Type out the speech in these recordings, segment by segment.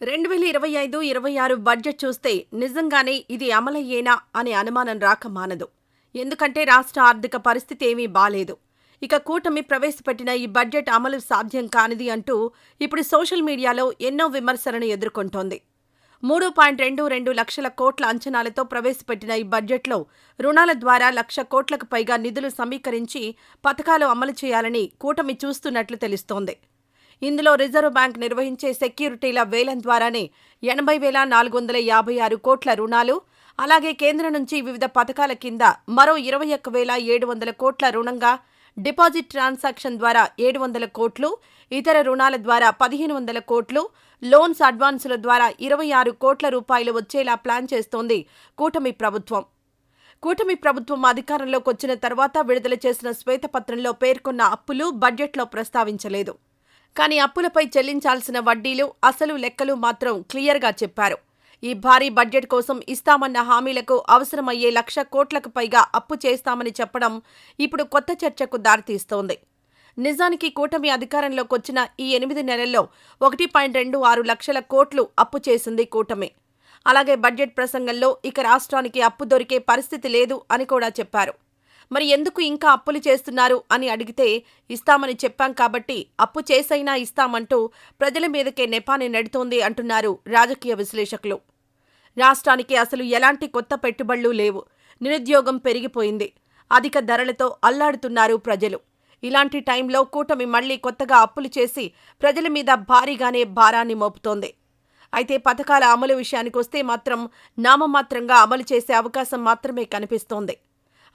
2025-26 budget చూస్తే నిజంగానే ఇది అమలయ్యేనా అనే అనుమానం రాక మానదు. ఎందుకంటే రాష్ట్ర ఆర్థిక పరిస్థితి ఏమీ బాలేదు. ఇక కూటమి ప్రవేశపెట్టిన ఈ బడ్జెట్ అమలు సాధ్యం కానిది అంటూ ఇప్పుడు సోషల్ మీడియాలో ఎన్నో విమర్శలను ఎదుర్కొంటోంది. 3.22 లక్షల కోట్ల అంచనాలతో ప్రవేశపెట్టిన ఈ బడ్జెట్లో రుణాల ద్వారా 1,00,000 కోట్లకు పైగా నిధులు సమీకరించి పథకాలు అమలు చేయాలని కూటమి చూస్తున్నట్లు తెలుస్తోంది. ఇందులో రిజర్వ్ బ్యాంక్ నిర్వహించే సెక్యూరిటీల వేలం ద్వారానే 80,456 కోట్ల రుణాలు, అలాగే కేంద్రం నుంచి వివిధ పథకాల కింద మరో 21,700 కోట్ల రుణంగా, డిపాజిట్ ట్రాన్సాక్షన్ ద్వారా 700 కోట్లు, ఇతర రుణాల ద్వారా 1,500 కోట్లు, లోన్స్ అడ్వాన్సుల ద్వారా 26 కోట్ల రూపాయలు వచ్చేలా ప్లాన్ చేస్తోంది కూటమి ప్రభుత్వం. కూటమి ప్రభుత్వం అధికారంలోకి వచ్చిన తర్వాత విడుదల చేసిన శ్వేతపత్రంలో పేర్కొన్న అప్పులు బడ్జెట్లో ప్రస్తావించలేదు. కానీ అప్పులపై చెల్లించాల్సిన వడ్డీలు, అసలు లెక్కలు మాత్రం క్లియర్గా చెప్పారు. ఈ భారీ బడ్జెట్ కోసం ఇస్తామన్న హామీలకు అవసరమయ్యే 1,00,000 కోట్లకు పైగా అప్పు చేస్తామని చెప్పడం ఇప్పుడు కొత్త చర్చకు దారితీస్తోంది. నిజానికి కూటమి అధికారంలోకి వచ్చిన ఈ 8 నెలల్లో 1.26 లక్షల కోట్లు అప్పు చేసింది కూటమి. అలాగే బడ్జెట్ ప్రసంగంలో ఇక రాష్ట్రానికి అప్పు దొరికే పరిస్థితి లేదు అని కూడా చెప్పారు. మరి ఎందుకు ఇంకా అప్పులు చేస్తున్నారు అని అడిగితే, ఇస్తామని చెప్పాం కాబట్టి అప్పు చేసైనా ఇస్తామంటూ ప్రజల మీదకే నెపాన్ని నెడుతోంది అంటున్నారు రాజకీయ విశ్లేషకులు. రాష్ట్రానికి అసలు ఎలాంటి కొత్త పెట్టుబడులు లేవు. నిరుద్యోగం పెరిగిపోయింది. అధిక ధరలతో అల్లాడుతున్నారు ప్రజలు. ఇలాంటి టైంలో కూటమి మళ్లీ కొత్తగా అప్పులు చేసి ప్రజల మీద భారీగానే భారాన్ని మోపుతోంది. అయితే పథకాల అమలు విషయానికొస్తే మాత్రం నామమాత్రంగా అమలు చేసే అవకాశం మాత్రమే కనిపిస్తోంది.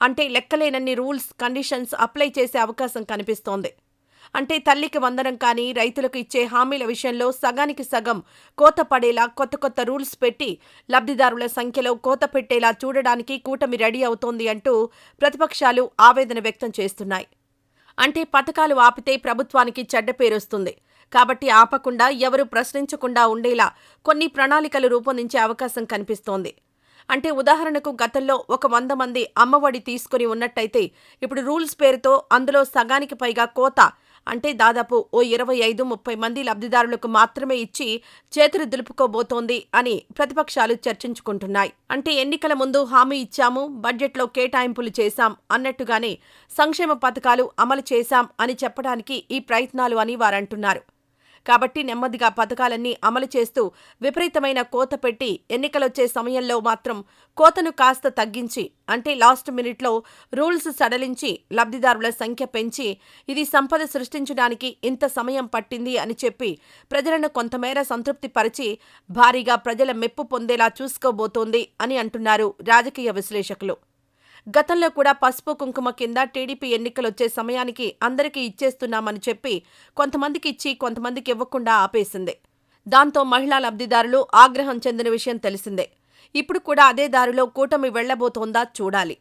అంటే లెక్కలేనన్ని రూల్స్, కండిషన్స్ అప్లై చేసే అవకాశం కనిపిస్తోంది. అంటే తల్లికి వందనం కానీ, రైతులకు ఇచ్చే హామీల విషయంలో సగానికి సగం కోత పడేలా కొత్త కొత్త రూల్స్ పెట్టి లబ్ధిదారుల సంఖ్యలో కోత పెట్టేలా చూడడానికి కూటమి రెడీ అవుతోంది అంటూ ప్రతిపక్షాలు ఆవేదన వ్యక్తం చేస్తున్నాయి. అంటే పథకాలు ఆపితే ప్రభుత్వానికి చెడ్డ పేరొస్తుంది. కాబట్టి ఆపకుండా, ఎవరూ ప్రశ్నించకుండా ఉండేలా కొన్ని ప్రణాళికలు రూపొందించే అవకాశం కనిపిస్తోంది. అంటే ఉదాహరణకు గతంలో ఒక 100 మంది అమ్మఒడి తీసుకుని ఉన్నట్టయితే ఇప్పుడు రూల్స్ పేరుతో అందులో సగానికి పైగా కోత, అంటే దాదాపు ఓ 25-30 మంది లబ్ధిదారులకు మాత్రమే ఇచ్చి చేతులు దులుపుకోబోతోంది అని ప్రతిపక్షాలు చర్చించుకుంటున్నాయి. అంటే ఎన్నికల ముందు హామీ ఇచ్చాము, బడ్జెట్లో కేటాయింపులు చేశాం అన్నట్టుగానే సంక్షేమ పథకాలు అమలు చేశాం అని చెప్పడానికి ఈ ప్రయత్నాలు అని వారంటున్నారు. కాబట్టి నెమ్మదిగా పథకాలన్నీ అమలు చేస్తూ విపరీతమైన కోత పెట్టి ఎన్నికలొచ్చే సమయంలో మాత్రం కోతను కాస్త తగ్గించి, అంటే లాస్ట్ మినిట్లో రూల్స్ సడలించి లబ్ధిదారుల సంఖ్య పెంచి ఇది సంపద సృష్టించడానికి ఇంత సమయం పట్టింది అని చెప్పి ప్రజలను కొంతమేర సంతృప్తి పరిచి భారీగా ప్రజల మెప్పు పొందేలా చూసుకోబోతోంది అని అంటున్నారు రాజకీయ విశ్లేషకులు. గతంలో కూడా పసుపు కుంకుమ కింద టీడీపీ ఎన్నికలొచ్చే సమయానికి అందరికీ ఇచ్చేస్తున్నామని చెప్పి కొంతమందికి ఇచ్చి కొంతమందికి ఇవ్వకుండా ఆపేసింది. దాంతో మహిళా లబ్ధిదారులు ఆగ్రహం చెందిన విషయం తెలిసిందే. ఇప్పుడు కూడా అదే దారిలో కూటమి వెళ్లబోతోందా చూడాలి.